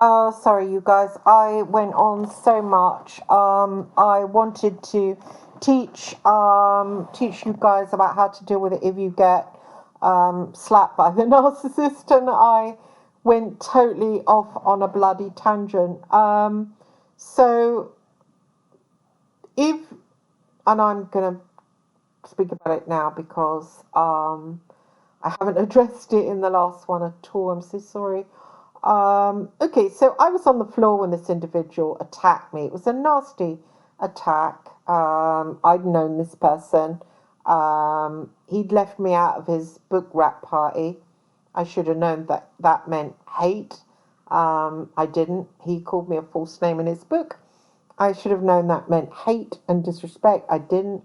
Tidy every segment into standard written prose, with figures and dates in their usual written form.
Sorry, you guys. I went on so much. I wanted to teach you guys about how to deal with it if you get slapped by the narcissist, and I went totally off on a bloody tangent. So if, and I'm gonna speak about it now because I haven't addressed it in the last one at all. I'm so sorry. Okay, so I was on the floor when this individual attacked me. It was a nasty attack. I'd known this person. He'd left me out of his book wrap party. I should have known that that meant hate. I didn't. He called me a false name in his book. I should have known that meant hate and disrespect. I didn't.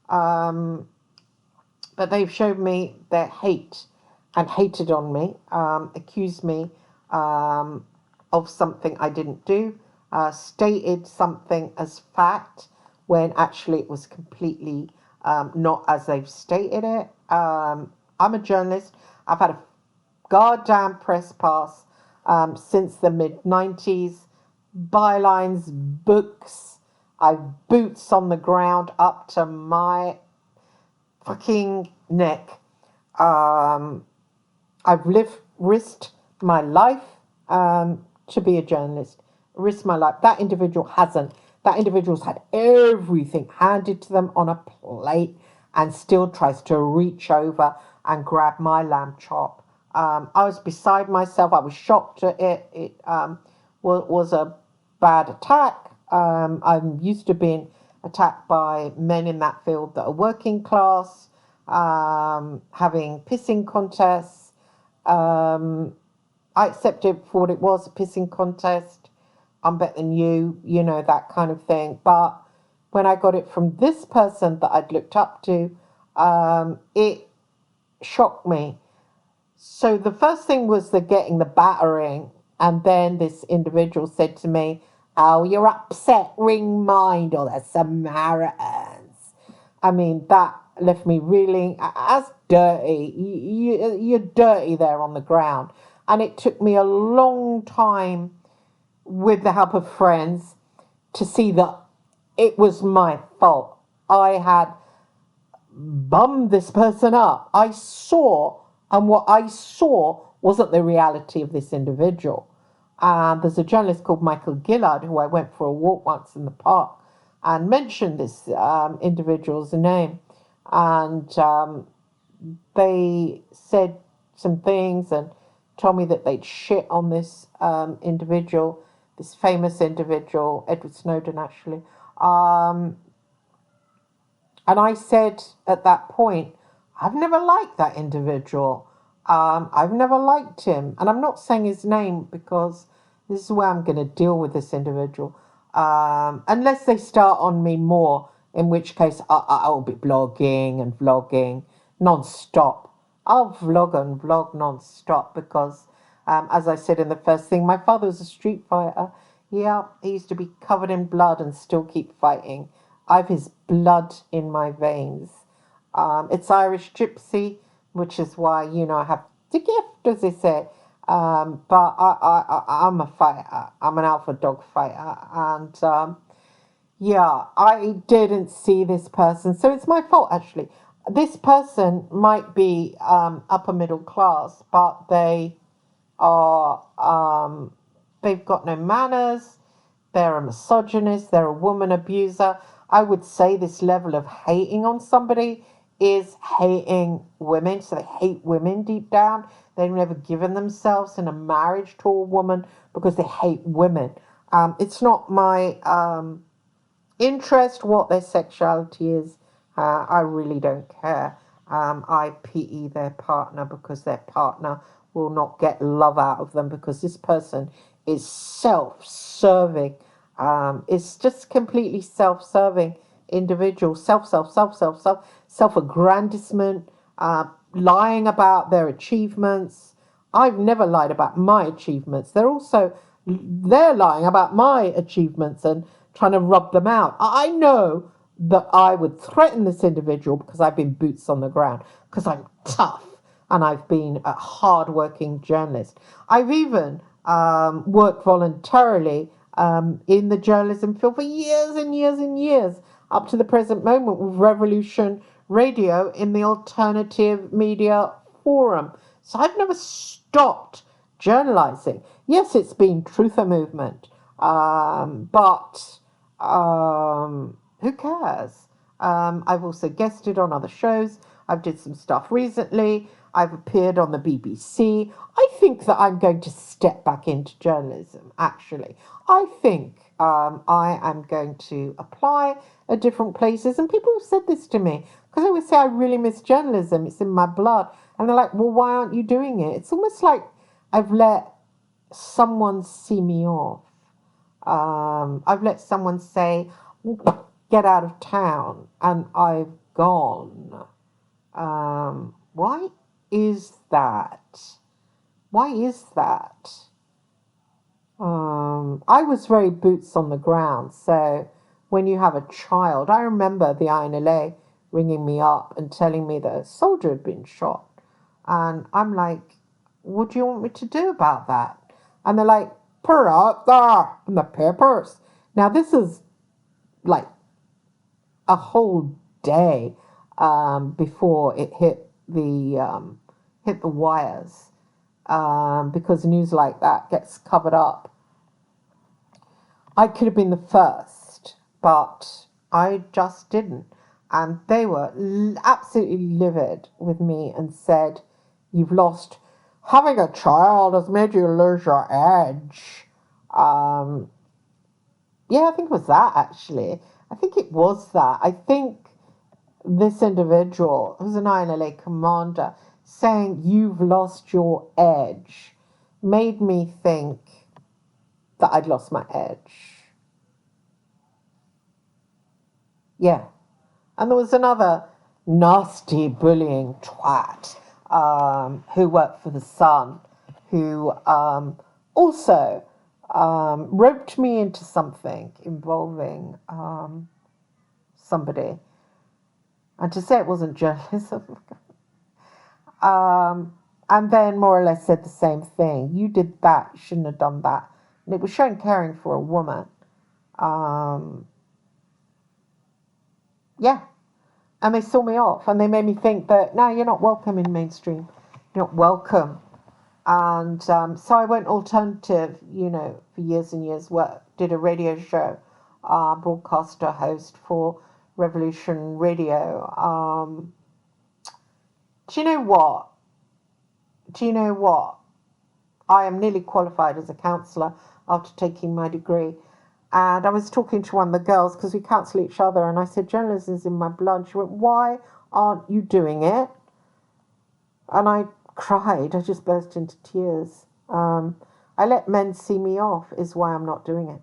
Um, but they've showed me their hate and hated on me, accused me of something I didn't do, stated something as fact when actually it was completely not as they've stated it. I'm a journalist. I've had a goddamn press pass since the mid 90s. Bylines, books. I've boots on the ground up to my fucking neck. Um, I've risked my life to be a journalist. Risked my life. That individual hasn't. That individual's had everything handed to them on a plate and still tries to reach over and grab my lamb chop. I was beside myself. I was shocked at it. It was a bad attack. I'm used to being attacked by men in that field that are working class, having pissing contests. I accepted it for what it was, a pissing contest. I'm better than you know, that kind of thing. But when I got it from this person that I'd looked up to, it shocked me. So the first thing was the getting the battering, and then this individual said to me, "Oh, you're upset, ring mind, or the Samaritans." I mean, that left me reeling. That's dirty. You're dirty there on the ground. And it took me a long time, with the help of friends, to see that it was my fault. I had bummed this person up. I saw, and what I saw wasn't the reality of this individual. There's a journalist called Michael Gillard who I went for a walk once in the park and mentioned this individual's name. And they said some things and told me that they'd shit on this individual, this famous individual, Edward Snowden, actually. And I said at that point, I've never liked that individual. I've never liked him. And I'm not saying his name because this is where I'm going to deal with this individual. Unless they start on me more, in which case I'll be blogging and vlogging non-stop. I'll vlog and vlog non-stop because, as I said in the first thing, my father was a street fighter. Yeah, he used to be covered in blood and still keep fighting. I've his blood in my veins. It's Irish gypsy, which is why, I have the gift, as they say. But I'm a fighter. I'm an alpha dog fighter. And yeah, I didn't see this person. So it's my fault, actually. This person might be upper middle class, but are, they've got no manners. They're a misogynist. They're a woman abuser. I would say this level of hating on somebody is hating women. So they hate women deep down. They've never given themselves in a marriage to a woman because they hate women. It's not my interest what their sexuality is. I really don't care. I PE their partner because their partner will not get love out of them because this person is self-serving. It's just completely self-serving individual, self-aggrandizement, lying about their achievements. I've never lied about my achievements. They're lying about my achievements and trying to rub them out. I know that I would threaten this individual because I've been boots on the ground, because I'm tough and I've been a hard-working journalist. I've even worked voluntarily in the journalism field for years and years and years, up to the present moment with Revolution Radio in the alternative media forum. So I've never stopped journalising. Yes, it's been truther movement, but who cares? I've also guested on other shows. I've did some stuff recently. I've appeared on the BBC. I think that I'm going to step back into journalism, actually. I think I am going to apply at different places. And people have said this to me, because I always say I really miss journalism. It's in my blood. And they're like, well, why aren't you doing it? It's almost like I've let someone see me off. I've let someone say, get out of town, and I've gone. Why is that? Why is that? I was very boots on the ground. So when you have a child, I remember the INLA ringing me up and telling me that a soldier had been shot. And I'm like, what do you want me to do about that? And they're like, put it out there in the papers. Now, this is like a whole day before it hit the wires, because news like that gets covered up. I could have been the first, but I just didn't. And they were absolutely livid with me and said, you've lost, having a child has made you lose your edge. Yeah, I think it was that, actually. I think it was that. I think this individual, who's an INLA commander, saying you've lost your edge, made me think that I'd lost my edge. Yeah. And there was another nasty bullying twat who worked for The Sun, who also roped me into something involving somebody. And to say it wasn't journalism. And then more or less said the same thing. You did that, you shouldn't have done that. And it was showing caring for a woman. Yeah. And they saw me off, and they made me think that, no, you're not welcome in mainstream. You're not welcome. And so I went alternative, for years and years, did a radio show, broadcaster, host for Revolution Radio. Do you know what? I am nearly qualified as a counsellor after taking my degree. And I was talking to one of the girls, because we counsel each other, and I said, journalism's in my blood. She went, why aren't you doing it? And I cried. I just burst into tears. I let men see me off is why I'm not doing it.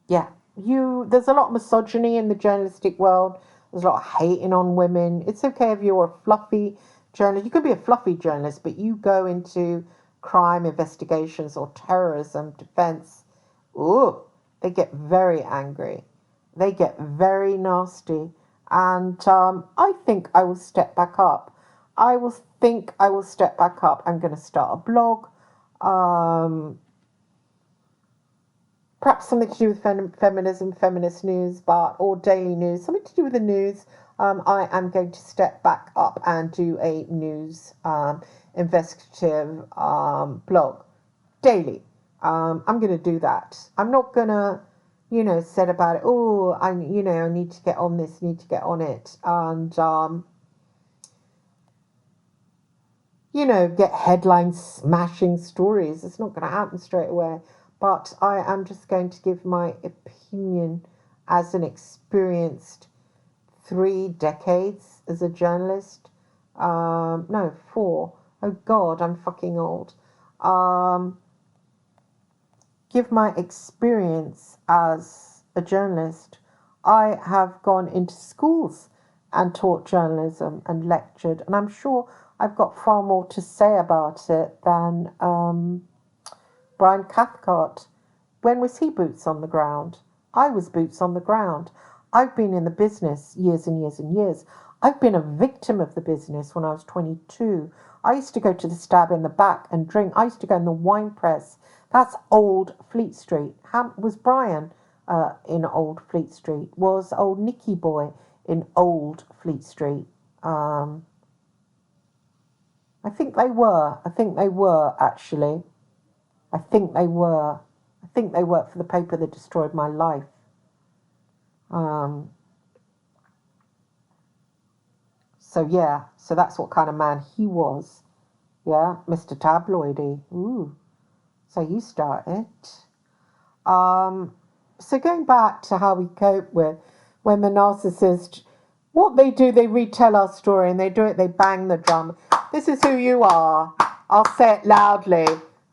Yeah. There's a lot of misogyny in the journalistic world. There's a lot of hating on women. It's okay if you're a fluffy journalist. You could be a fluffy journalist, but you go into crime investigations or terrorism defense. Ooh, they get very angry. They get very nasty. And I think I will step back up. I will step back up. I'm going to start a blog. Perhaps something to do with feminism, feminist news, or daily news, something to do with the news. I am going to step back up and do a news investigative blog daily. I'm going to do that. I'm not going to, said about it, I need to get on this, need to get on it. And, get headline smashing stories. It's not going to happen straight away. But I am just going to give my opinion as an experienced 3 decades as a journalist. No, 4. Oh God, I'm fucking old. Give my experience as a journalist. I have gone into schools and taught journalism and lectured, and I'm sure I've got far more to say about it than Brian Cathcart. When was he boots on the ground? I was boots on the ground. I've been in the business years and years and years. I've been a victim of the business when I was 22. I used to go to the stab in the back and drink. I used to go in the wine press. That's Old Fleet Street. Was Brian in Old Fleet Street? Was old Nicky Boy in Old Fleet Street? I think they were. I think they were, actually. I think they were. I think they worked for the paper that destroyed my life. So yeah, so that's what kind of man he was. Yeah, Mr. Tabloidy. Ooh, so you started. So going back to how we cope with when the narcissist, what they do, they retell our story and they do it, they bang the drum. This is who you are. I'll say it loudly,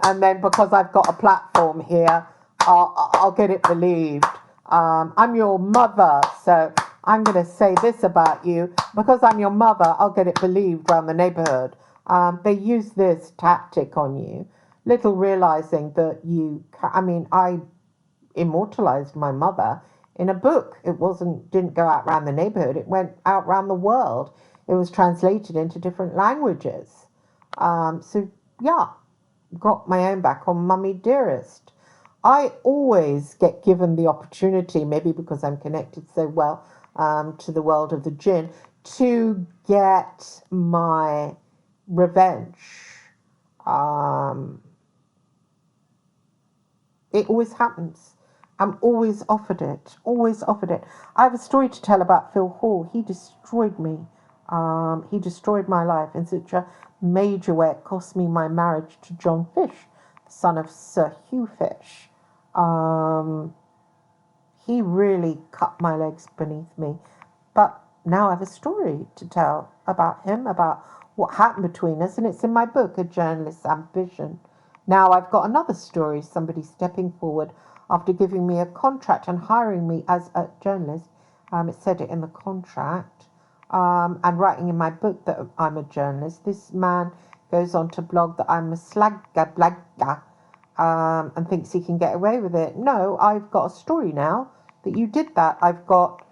and then because I've got a platform here, I'll get it believed. I'm your mother, so I'm going to say this about you. Because I'm your mother, I'll get it believed around the neighborhood. They use this tactic on you, little realizing that I immortalized my mother in a book. It didn't go out around the neighborhood. It went out around the world. It was translated into different languages. So yeah, got my own back on Mummy Dearest. I always get given the opportunity, maybe because I'm connected so well to the world of the jinn, to get my revenge. It always happens. I'm always offered it. Always offered it. I have a story to tell about Phil Hall. He destroyed me. He destroyed my life in such a major way. It cost me my marriage to John Fish, the son of Sir Hugh Fish. He really cut my legs beneath me. But now I have a story to tell about him, about what happened between us, and it's in my book, A Journalist's Ambition. Now I've got another story, somebody stepping forward after giving me a contract and hiring me as a journalist. It said it in the contract. And writing in my book that I'm a journalist. This man goes on to blog that I'm a slagga blagga and thinks he can get away with it. No, I've got a story now that you did that. I've got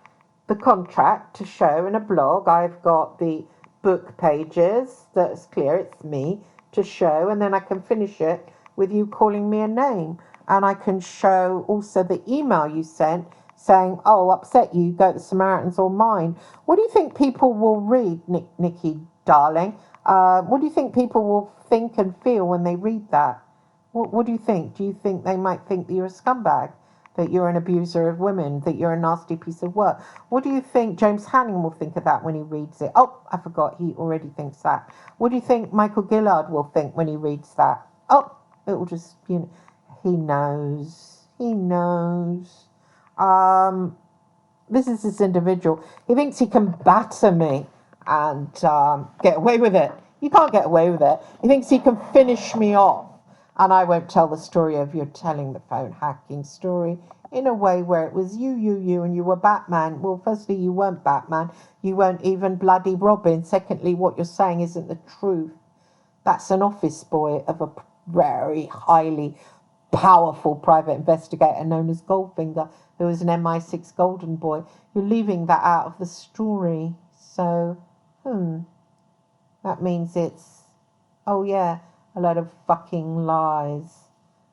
the contract to show in a blog. I've got the book pages that's clear, it's me, to show, and then I can finish it with you calling me a name. And I can show also the email you sent saying, oh, upset you, go to the Samaritans or mine. What do you think people will read, Nikki, darling? What do you think people will think and feel when they read that? What do you think? Do you think they might think that you're a scumbag, that you're an abuser of women, that you're a nasty piece of work? What do you think James Hanning will think of that when he reads it? Oh, I forgot, he already thinks that. What do you think Michael Gillard will think when he reads that? Oh, it will just, he knows. He knows. This is this individual. He thinks he can batter me and get away with it. You can't get away with it. He thinks he can finish me off. And I won't tell the story of your telling the phone hacking story in a way where it was you, and you were Batman. Well, firstly, you weren't Batman. You weren't even bloody Robin. Secondly, what you're saying isn't the truth. That's an office boy of a very highly powerful private investigator known as Goldfinger, who was an MI6 golden boy. You're leaving that out of the story. So, that means it's, oh yeah, a load of fucking lies.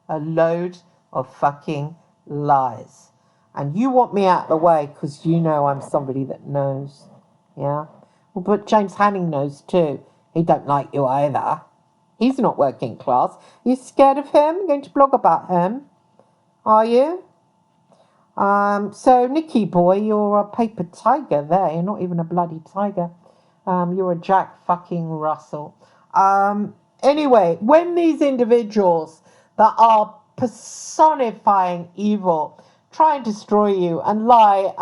A load of fucking lies. And you want me out of the way because you know I'm somebody that knows. Yeah? Well, but James Hanning knows too. He don't like you either. He's not working class. You scared of him? Going to blog about him? Are you? So, Nicky boy, you're a paper tiger there. You're not even a bloody tiger. You're a Jack fucking Russell. Anyway, when these individuals that are personifying evil try and destroy you and lie,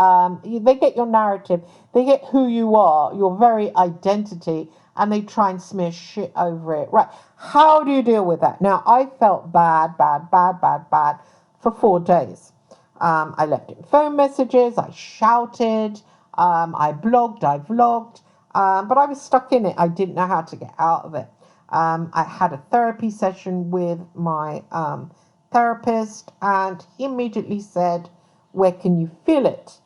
they get your narrative, they get who you are, your very identity, and they try and smear shit over it. Right, how do you deal with that? Now, I felt bad for 4 days. I left him phone messages, I shouted, I blogged, I vlogged, but I was stuck in it. I didn't know how to get out of it. I had a therapy session with my therapist, and he immediately said, where can you feel it?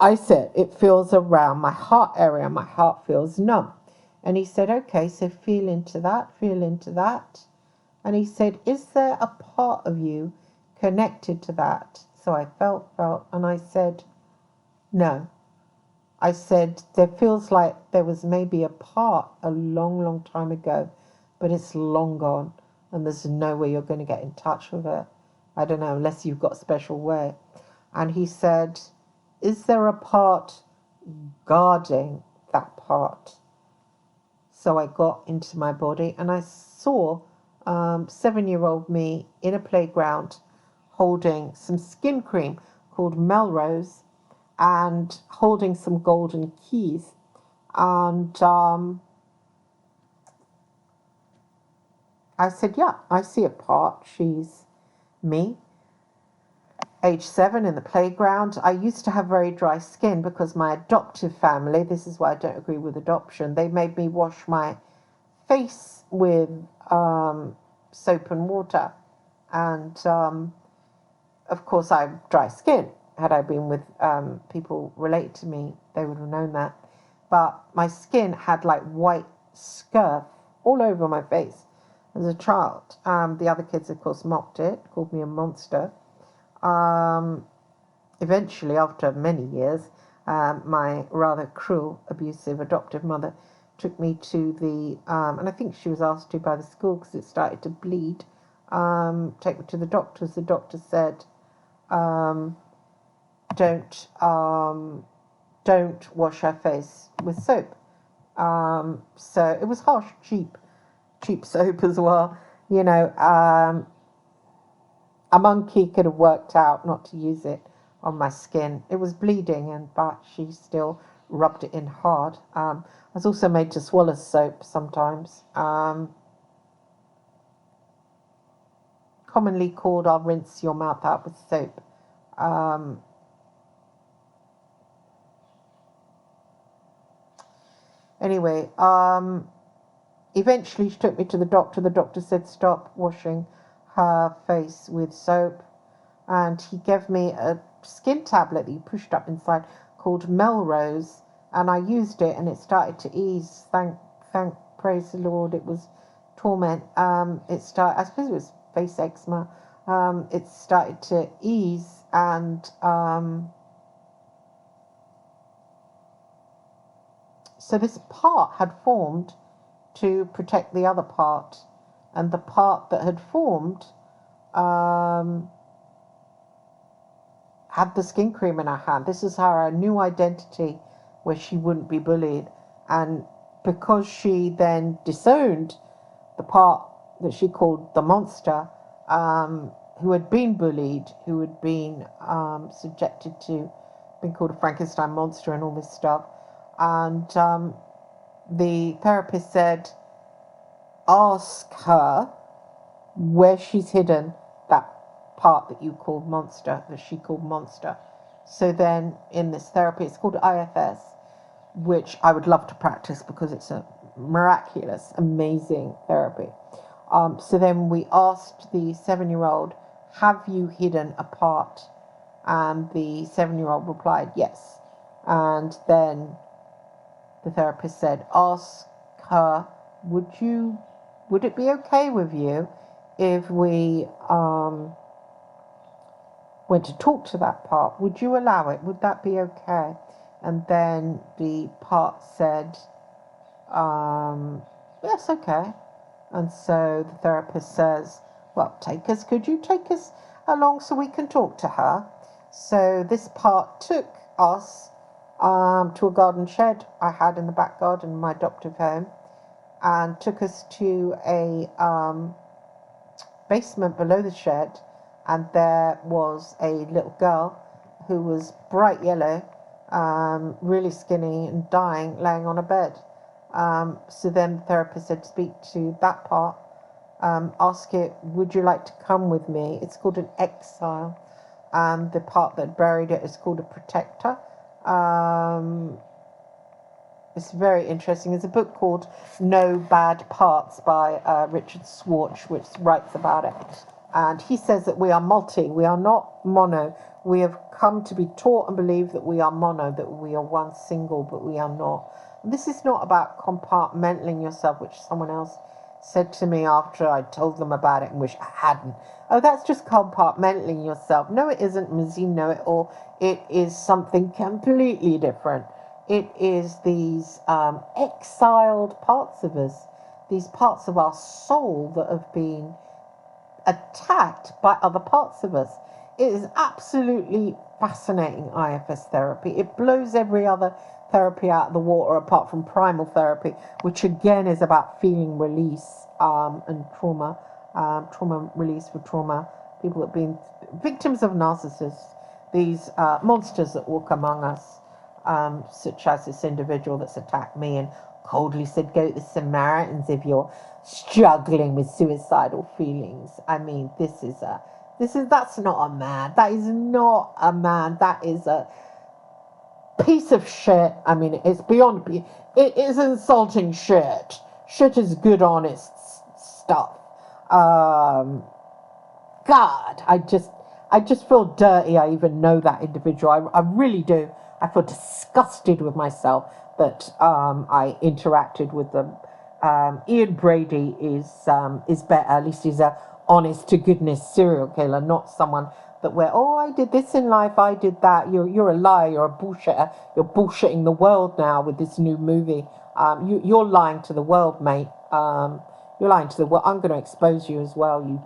I said, it feels around my heart area. My heart feels numb. And he said, okay, so feel into that, feel into that. And he said, is there a part of you connected to that? So I felt, and I said, no. I said, there feels like there was maybe a part a long, long time ago, but it's long gone, and there's no way you're going to get in touch with it. I don't know, unless you've got a special way. And he said, is there a part guarding that part? So I got into my body, and I saw 7-year-old me in a playground holding some skin cream called Melrose and holding some golden keys. And I said, yeah, I see a part. She's me. Age 7 in the playground. I used to have very dry skin because my adoptive family, this is why I don't agree with adoption, they made me wash my face with soap and water. And of course, I have dry skin. Had I been with people related to me, they would have known that. But my skin had like white scurf all over my face as a child. The other kids, of course, mocked it, called me a monster. Eventually, after many years, my rather cruel, abusive adoptive mother took me to the, and I think she was asked to by the school because it started to bleed, take me to the doctors. The doctor said, don't wash her face with soap. So it was harsh, cheap soap as well. You know, a monkey could have worked out not to use it on my skin. It was bleeding, but she still rubbed it in hard. I was also made to swallow soap sometimes. Commonly called, I'll rinse your mouth out with soap. Anyway, eventually she took me to the doctor. The doctor said stop washing her face with soap, and he gave me a skin tablet that he pushed up inside called Melrose, and I used it, and it started to ease. Praise the Lord. It was torment. I suppose it was face eczema. It started to ease, and so this part had formed to protect the other part, and the part that had formed had the skin cream in her hand. This is her new identity, where she wouldn't be bullied. And because she then disowned the part that she called the monster, who had been bullied, who had been subjected to being called a Frankenstein monster and all this stuff. And the therapist said, ask her where she's hidden that part that you called monster, that she called monster. So then in this therapy, it's called IFS, which I would love to practice because it's a miraculous, amazing therapy. So then we asked the 7-year-old, have you hidden a part? And the 7-year-old replied, yes. And then the therapist said, ask her, would it be okay with you if we went to talk to that part? Would you allow it? Would that be okay? And then the part said, yes, okay. And so the therapist says, well, could you take us along so we can talk to her? So this part took us to a garden shed I had in the back garden of my adoptive home, and took us to a basement below the shed, and there was a little girl who was bright yellow, really skinny and dying, laying on a bed. So then the therapist said, speak to that part, ask it, would you like to come with me? It's called an exile. The part that buried it is called a protector. It's very interesting. There's a book called No Bad Parts by Richard Swartz, which writes about it. And he says that we are multi, we are not mono. We have come to be taught and believe that we are mono, that we are one single, but we are not. This is not about compartmentalizing yourself, which someone else said to me after I told them about it and wish I hadn't. Oh, that's just compartmentalizing yourself. No, it isn't, Mizzy Know-It-All. It is something completely different. It is these exiled parts of us, these parts of our soul that have been attacked by other parts of us. It is absolutely fascinating, IFS therapy. It blows every other therapy out of the water apart from primal therapy, which again is about feeling release and trauma, trauma release for trauma. People that have been victims of narcissists, these monsters that walk among us, such as this individual that's attacked me and coldly said, go to the Samaritans if you're struggling with suicidal feelings. I mean, that's not a man. That is not a man. That is a piece of shit. I mean, it's beyond, it is insulting shit. Shit is good, honest stuff. God, I just feel dirty. I even know that individual. I really do. I feel disgusted with myself that I interacted with them. Ian Brady is better. At least he's a honest to goodness serial killer, not someone that I did this in life, I did that. You're a liar. You're a bullshitter. You're bullshitting the world now with this new movie. You're lying to the world, mate. You're lying to the world. I'm going to expose you as well, you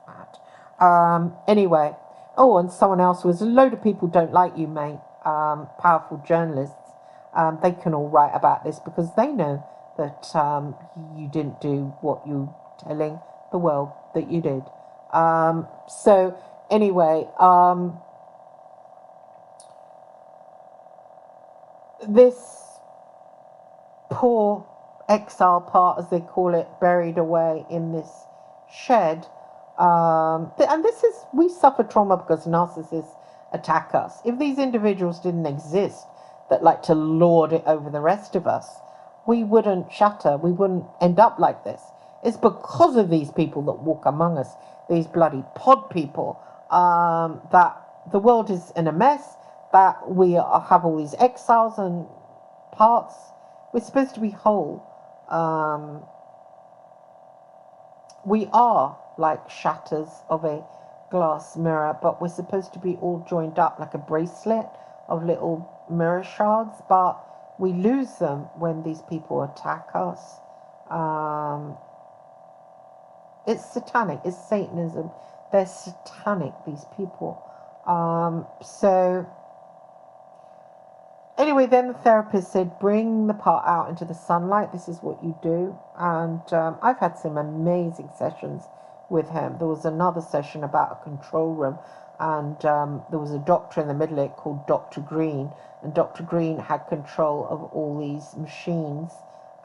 twat. Anyway. Oh, and someone else was, a load of people don't like you, mate. Powerful journalists. They can all write about this because they know that you didn't do what you're telling the world that you did. So anyway, this poor exile part, as they call it, buried away in this shed. And we suffer trauma because narcissists attack us. If these individuals didn't exist that like to lord it over the rest of us, we wouldn't shatter. We wouldn't end up like this. It's because of these people that walk among us, these bloody pod people, that the world is in a mess, that we have all these exiles and parts. We're supposed to be whole. We are like shatters of a glass mirror, but we're supposed to be all joined up like a bracelet of little mirror shards, but we lose them when these people attack us. It's satanic. It's Satanism. They're satanic, these people. So anyway, then the therapist said, bring the part out into the sunlight. This is what you do. And I've had some amazing sessions with him. There was another session about a control room, and there was a doctor in the middle of it called Dr. Green, and Dr. Green had control of all these machines,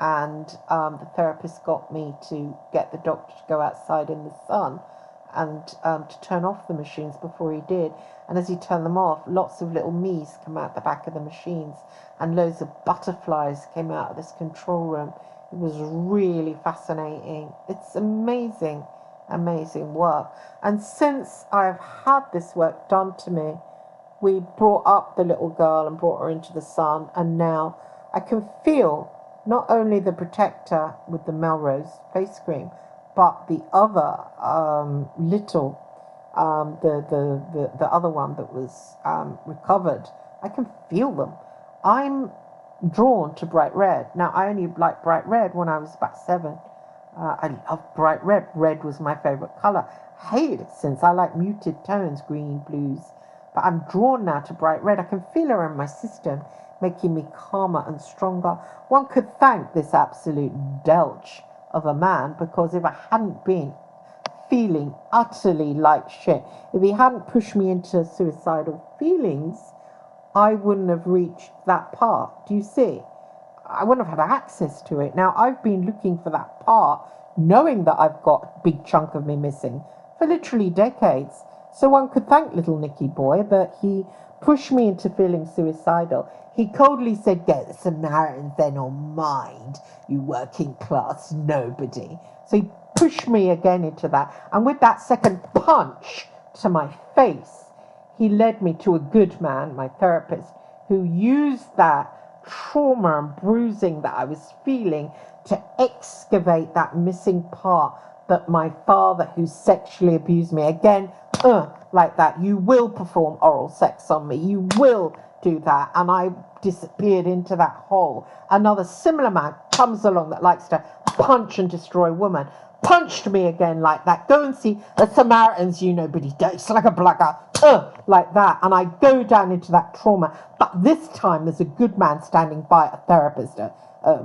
and the therapist got me to get the doctor to go outside in the sun and to turn off the machines before he did. And as he turned them off, lots of little me's come out the back of the machines, and loads of butterflies came out of this control room. It was really fascinating. It's amazing work. And since I've had this work done to me, we brought up the little girl and brought her into the sun, and now I can feel not only the protector with the Melrose face cream, but the other little, the other one that was recovered. I can feel them. I'm drawn to bright red. Now, I only liked bright red when I was about 7. I loved bright red. Red was my favorite color. Hated it since. I like muted tones, green, blues. But I'm drawn now to bright red. I can feel her in my system, making me calmer and stronger. One could thank this absolute delch of a man, because if I hadn't been feeling utterly like shit, if he hadn't pushed me into suicidal feelings, I wouldn't have reached that part. Do you see? I wouldn't have had access to it. Now, I've been looking for that part, knowing that I've got a big chunk of me missing, for literally decades. So one could thank little Nicky boy that he pushed me into feeling suicidal. He coldly said, "Go to the Samaritans then, or mind, you working class nobody." So he pushed me again into that. And with that second punch to my face, he led me to a good man, my therapist, who used that trauma and bruising that I was feeling, to excavate that missing part that my father, who sexually abused me, again, like that, you will perform oral sex on me, you will do that. And I disappeared into that hole. Another similar man comes along that likes to punch and destroy women, punched me again like that. Go and see the Samaritans, you know, but he dates like a blagger, like that. And I go down into that trauma. But this time there's a good man standing by, a therapist, a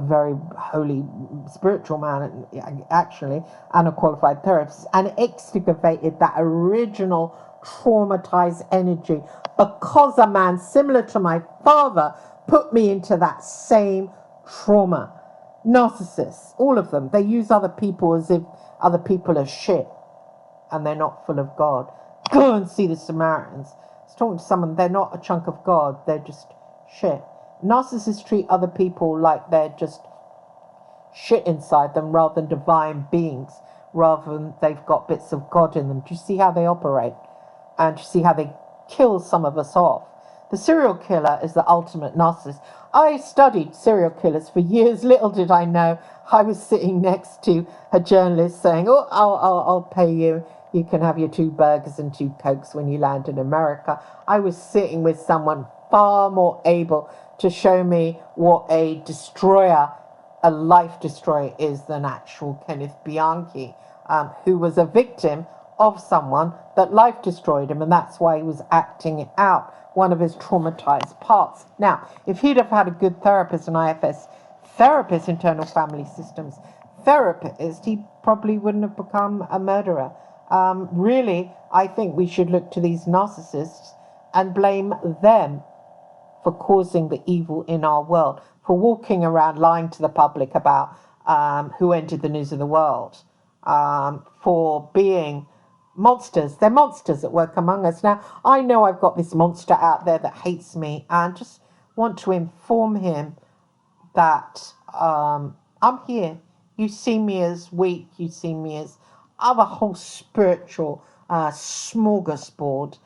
very holy spiritual man, actually, and a qualified therapist, and excavated that original traumatized energy, because a man similar to my father put me into that same trauma. Narcissists, all of them, they use other people as if other people are shit and they're not full of God. Go and see the Samaritans. I was talking to someone, they're not a chunk of God, they're just shit. Narcissists treat other people like they're just shit inside them rather than divine beings, rather than they've got bits of God in them. Do you see how they operate? And do you see how they kill some of us off? The serial killer is the ultimate narcissist. I studied serial killers for years. Little did I know I was sitting next to a journalist saying, oh, I'll pay you. You can have your 2 burgers and 2 Cokes when you land in America. I was sitting with someone far more able to show me what a destroyer, a life destroyer is, than actual Kenneth Bianchi, who was a victim of someone that life destroyed him, and that's why he was acting it out, one of his traumatized parts. Now, if he'd have had a good therapist, an IFS therapist, internal family systems therapist, he probably wouldn't have become a murderer. Really, I think we should look to these narcissists and blame them for causing the evil in our world, for walking around lying to the public about who entered the news of the world, for being monsters. They're monsters that work among us. Now, I know I've got this monster out there that hates me, and just want to inform him that I'm here. You see me as weak. You see me as I have a whole spiritual smorgasbord,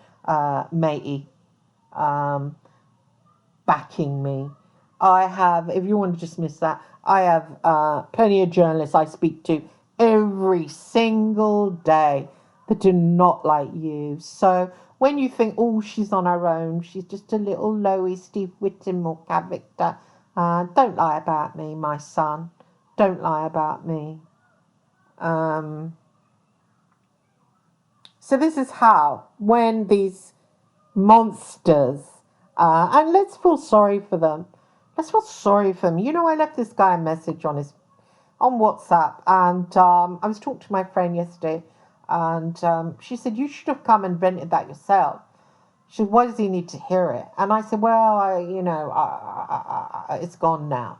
matey, backing me. I have, if you want to dismiss that, I have plenty of journalists I speak to every single day that do not like you. So when you think, oh, she's on her own, she's just a little lowy Steve Whittemore character, don't lie about me, my son. Don't lie about me. So this is how, when these monsters, and let's feel sorry for them. Let's feel sorry for them. You know, I left this guy a message on WhatsApp, and I was talking to my friend yesterday, and she said, you should have come and vented that yourself. She said, why does he need to hear it? And I said, well, it's gone now.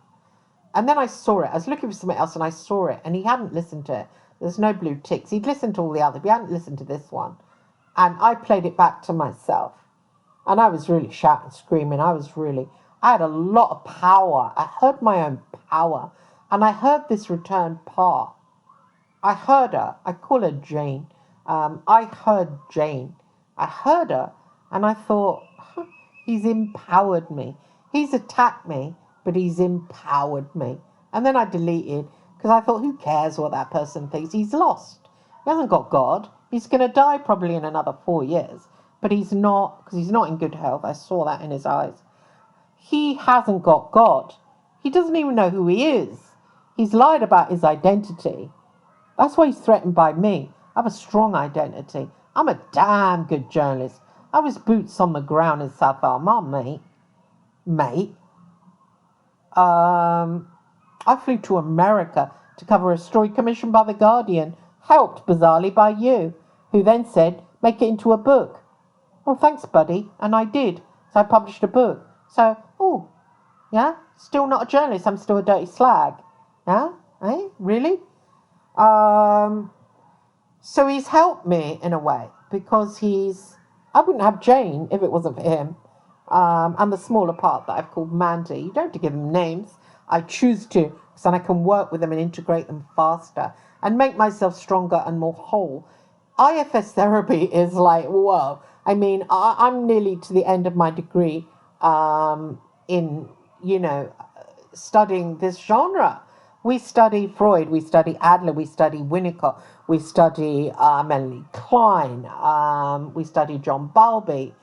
And then I saw it. I was looking for something else, and I saw it, and he hadn't listened to it. There's no blue ticks. He'd listened to all the others, but he hadn't listened to this one. And I played it back to myself. And I was really shouting, screaming. I had a lot of power. I heard my own power. And I heard this returned part. I heard her. I call her Jane. I heard Jane. I heard her. And I thought, he's empowered me. He's attacked me, but he's empowered me. And then I deleted, because I thought, who cares what that person thinks? He's lost. He hasn't got God. He's going to die probably in another 4 years. But he's not, because he's not in good health. I saw that in his eyes. He hasn't got God. He doesn't even know who he is. He's lied about his identity. That's why he's threatened by me. I have a strong identity. I'm a damn good journalist. I was boots on the ground in South Armagh, mate. I flew to America to cover a story commissioned by The Guardian, helped bizarrely by you, who then said, make it into a book. Well, thanks, buddy. And I did. So I published a book. So, still not a journalist. I'm still a dirty slag. Yeah? Eh? Really? So he's helped me in a way, because I wouldn't have Jane if it wasn't for him. And the smaller part that I've called Mandy. You don't have to give them names. I choose to, because then I can work with them and integrate them faster and make myself stronger and more whole. IFS therapy is like, whoa. I mean, I'm nearly to the end of my degree in studying this genre. We study Freud, we study Adler, we study Winnicott, we study Melanie Klein, we study John Bowlby.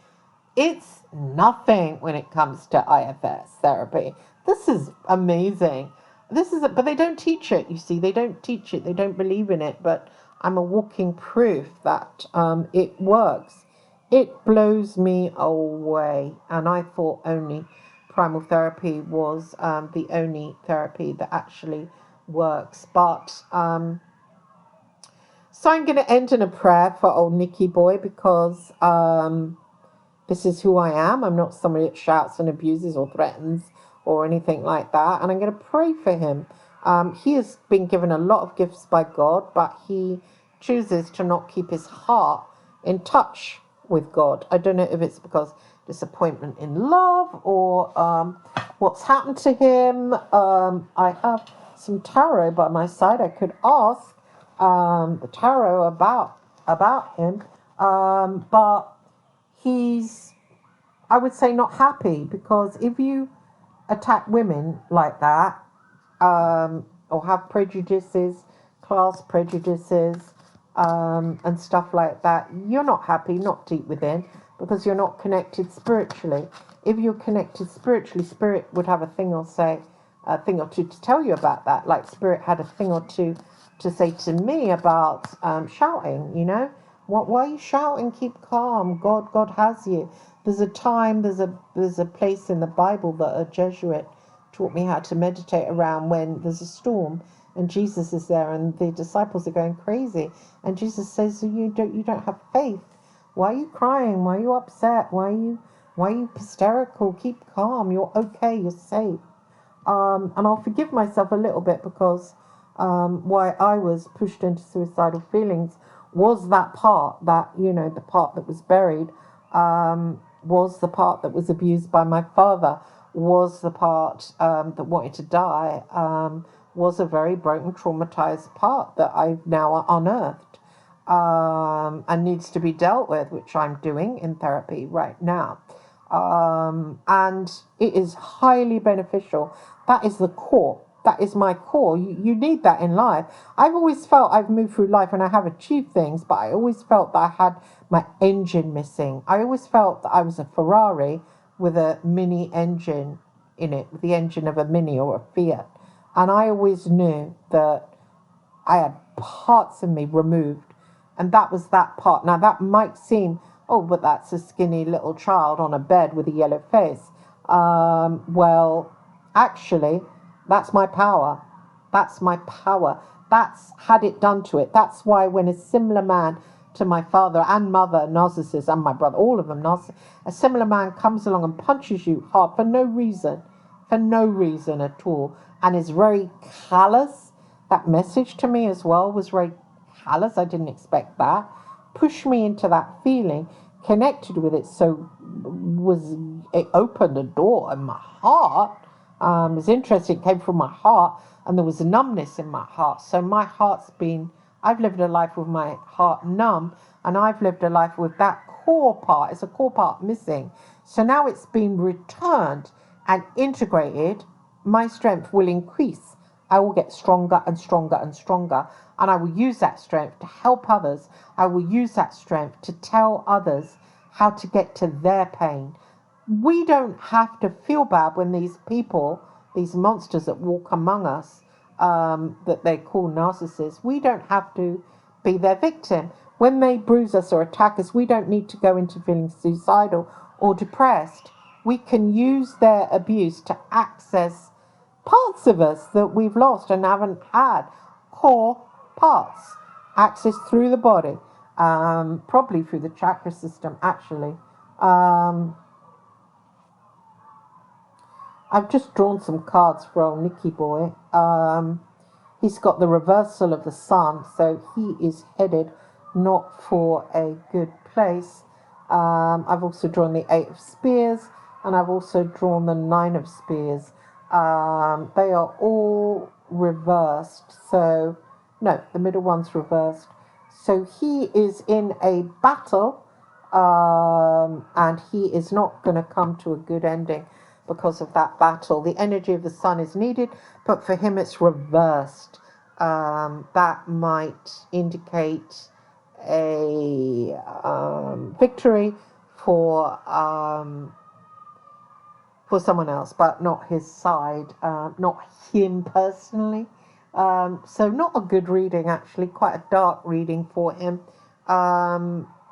It's nothing when it comes to IFS therapy. This is amazing. But they don't teach it, you see. They don't teach it. They don't believe in it. But I'm a walking proof that it works. It blows me away. And I thought only primal therapy was the only therapy that actually works. But so I'm going to end in a prayer for old Nicky boy, because this is who I am. I'm not somebody that shouts and abuses or threatens or anything like that. And I'm going to pray for him. He has been given a lot of gifts by God, but he chooses to not keep his heart in touch with God. I don't know if it's because disappointment in love or what's happened to him. I have some tarot by my side. I could ask the tarot about him. But he's, I would say, not happy, because if you attack women like that, or have prejudices, class prejudices, and stuff like that, you're not happy, not deep within, because you're not connected spiritually. If you're connected spiritually, Spirit would have a thing or two to tell you about that. Like Spirit had a thing or two to say to me about shouting. Why are you shouting? Keep calm. God has you. There's a time, there's a place in the Bible that a Jesuit taught me how to meditate around, when there's a storm and Jesus is there and the disciples are going crazy, and Jesus says, you don't have faith. Why are you crying? Why are you upset? Why are you hysterical? Keep calm. You're okay. You're safe. And I'll forgive myself a little bit, because why I was pushed into suicidal feelings was that part, that, the part that was buried, was the part that was abused by my father, was the part that wanted to die, was a very broken, traumatized part that I've now unearthed, and needs to be dealt with, which I'm doing in therapy right now. And it is highly beneficial. That is the core. That is my core. You need that in life. I've always felt I've moved through life and I have achieved things, but I always felt that I had my engine missing. I always felt that I was a Ferrari with a mini engine in it, with the engine of a Mini or a Fiat. And I always knew that I had parts of me removed, and that was that part. Now, that might seem, oh, but that's a skinny little child on a bed with a yellow face. Well, actually, that's my power. That's my power. That's had it done to it. That's why when a similar man to my father and mother, narcissists, and my brother, all of them, a similar man comes along and punches you hard for no reason at all, and is very callous. That message to me as well was very callous. I didn't expect that. Pushed me into that feeling, connected with it, so it opened a door in my heart. It was interesting. It came from my heart, and there was a numbness in my heart. So my heart's been, I've lived a life with my heart numb, and I've lived a life with that core part. It's a core part missing. So now it's been returned and integrated. My strength will increase. I will get stronger and stronger and stronger, and I will use that strength to help others. I will use that strength to tell others how to get to their pain. We don't have to feel bad when these people, these monsters that walk among us, that they call narcissists, we don't have to be their victim. When they bruise us or attack us, we don't need to go into feeling suicidal or depressed. We can use their abuse to access parts of us that we've lost and haven't had, core parts, access through the body, probably through the chakra system, actually. I've just drawn some cards for old Nicky boy. He's got the reversal of the sun, so he is headed not for a good place. I've also drawn the 8 of Spears, and I've also drawn the 9 of Spears. They are all reversed. So, no, the middle one's reversed. So he is in a battle, and he is not going to come to a good ending. because of that battle. The energy of the sun is needed, but for him it's reversed. That might indicate a victory for someone else, but not his side, not him personally. So not a good reading, actually, quite a dark reading for him.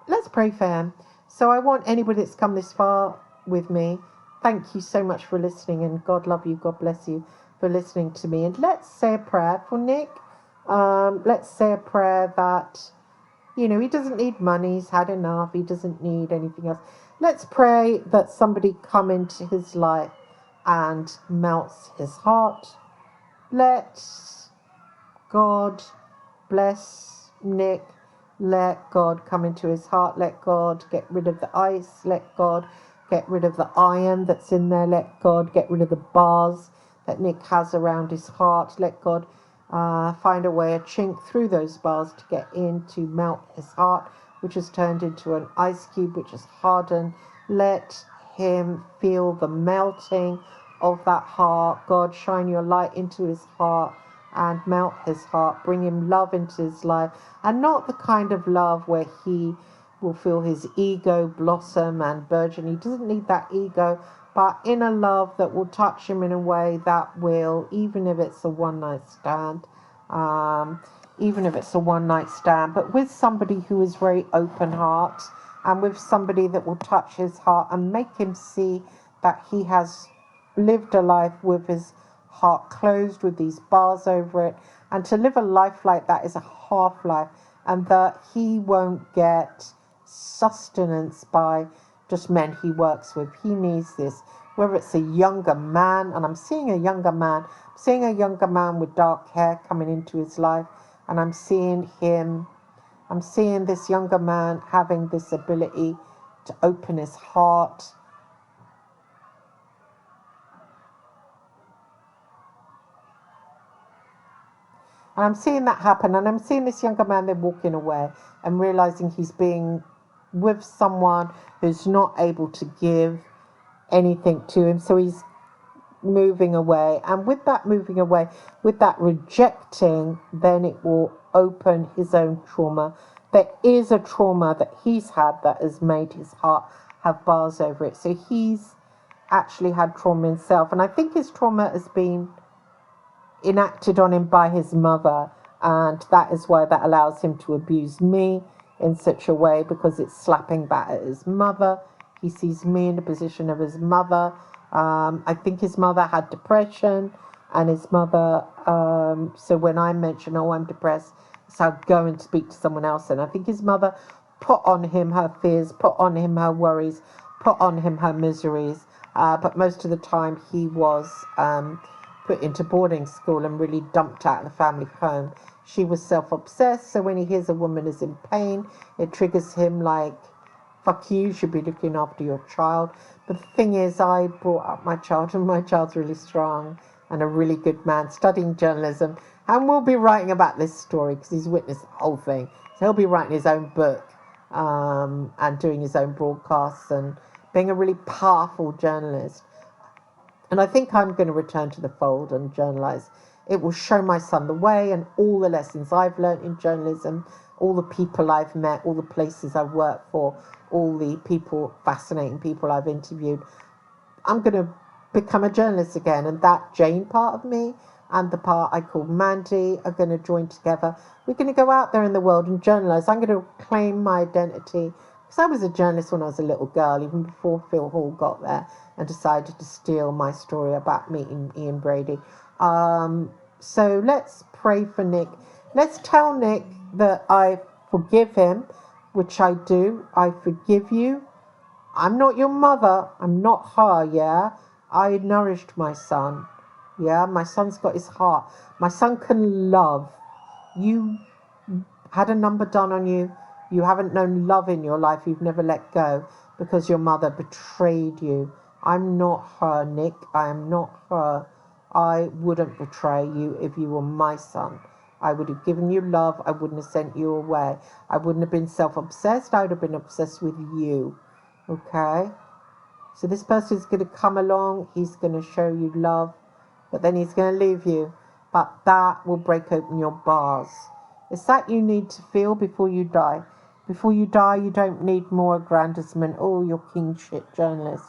Let's pray for him. So I want anybody that's come this far with me, thank you so much for listening, and God love you, God bless you for listening to me. And let's say a prayer for Nick. Let's say a prayer that, he doesn't need money, he's had enough, he doesn't need anything else. Let's pray that somebody come into his life and melts his heart. Let God bless Nick. Let God come into his heart. Let God get rid of the ice. Let God get rid of the iron that's in there. Let God get rid of the bars that Nick has around his heart. Let God find a way, a chink through those bars to get in, to melt his heart, which has turned into an ice cube, which is hardened. Let him feel the melting of that heart. God, shine your light into his heart and melt his heart. Bring him love into his life, and not the kind of love where he will feel his ego blossom and burgeon. He doesn't need that ego, but inner love that will touch him in a way that will, even if it's a one-night stand, but with somebody who is very open heart, and with somebody that will touch his heart and make him see that he has lived a life with his heart closed, with these bars over it. And to live a life like that is a half life, and that he won't get sustenance by just men he works with. He needs this, whether it's a younger man, and I'm seeing a younger man with dark hair coming into his life, and I'm seeing this younger man having this ability to open his heart. And I'm seeing that happen, and I'm seeing this younger man then walking away and realizing he's being with someone who's not able to give anything to him. So he's moving away, and with that moving away, with that rejecting, then it will open his own trauma. There is a trauma that he's had that has made his heart have bars over it. So he's actually had trauma himself, and I think his trauma has been enacted on him by his mother, and that is why that allows him to abuse me in such a way, because it's slapping back at his mother. He sees me in the position of his mother. I think his mother had depression, and his mother, so when I mention, oh, I'm depressed, so I'll go and speak to someone else. And I think his mother put on him her fears, put on him her worries, put on him her miseries. But most of the time he was put into boarding school and really dumped out of the family home. She was self-obsessed, so when he hears a woman is in pain, it triggers him like, fuck you should be looking after your child. But the thing is, I brought up my child, and my child's really strong and a really good man, studying journalism, and will be writing about this story because he's witnessed the whole thing. So he'll be writing his own book and doing his own broadcasts and being a really powerful journalist. And I think I'm going to return to the fold and journalise. It will show my son the way, and all the lessons I've learned in journalism, all the people I've met, all the places I've worked for, all the people, fascinating people I've interviewed. I'm going to become a journalist again, and that Jane part of me and the part I call Mandy are going to join together. We're going to go out there in the world and journalise. I'm going to claim my identity, because I was a journalist when I was a little girl, even before Phil Hall got there and decided to steal my story about meeting Ian Brady. So let's pray for Nick. Let's tell Nick that I forgive him, which I do. I forgive you. I'm not your mother. I'm not her, yeah? I nourished my son. Yeah, my son's got his heart. My son can love. You had a number done on you. You haven't known love in your life. You've never let go because your mother betrayed you. I'm not her, Nick. I am not her. I wouldn't betray you if you were my son. I would have given you love. I wouldn't have sent you away. I wouldn't have been self-obsessed. I would have been obsessed with you. Okay? So this person is going to come along, he's going to show you love, but then he's going to leave you. But that will break open your bars. It's that you need to feel before you die. Before you die, you don't need more aggrandizement. Oh, you're king shit journalist.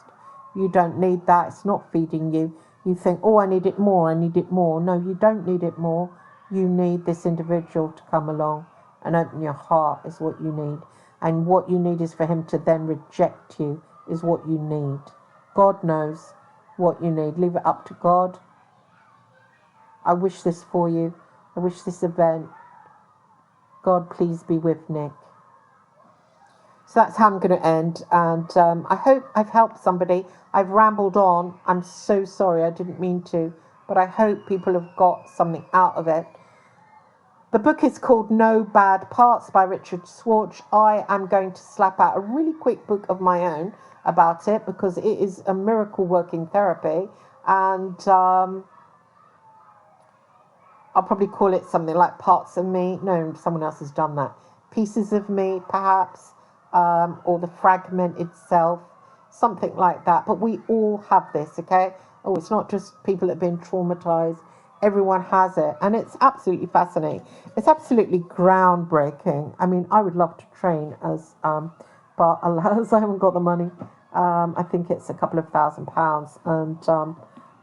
You don't need that. It's not feeding you. You think, oh, I need it more, I need it more. No, you don't need it more. You need this individual to come along and open your heart is what you need. And what you need is for him to then reject you is what you need. God knows what you need. Leave it up to God. I wish this for you. I wish this event. God, please be with Nick. So that's how I'm going to end. And I hope I've helped somebody. I've rambled on. I'm so sorry. I didn't mean to. But I hope people have got something out of it. The book is called No Bad Parts by Richard Schwartz. I am going to slap out a really quick book of my own about it because it is a miracle working therapy. And I'll probably call it something like Parts of Me. No, someone else has done that. Pieces of Me, perhaps, or The Fragment itself, something like that. But we all have this, okay? Oh, it's not just people that have been traumatized. Everyone has it. And it's absolutely fascinating. It's absolutely groundbreaking. I mean, I would love to train as, but alas, I haven't got the money. I think it's a couple of £1,000. And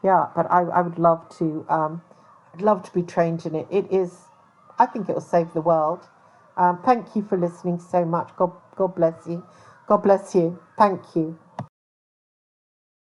yeah, but I would love to... I'd love to be trained in it. It is, I think it will save the world. Thank you for listening so much. God bless you. God bless you. Thank you.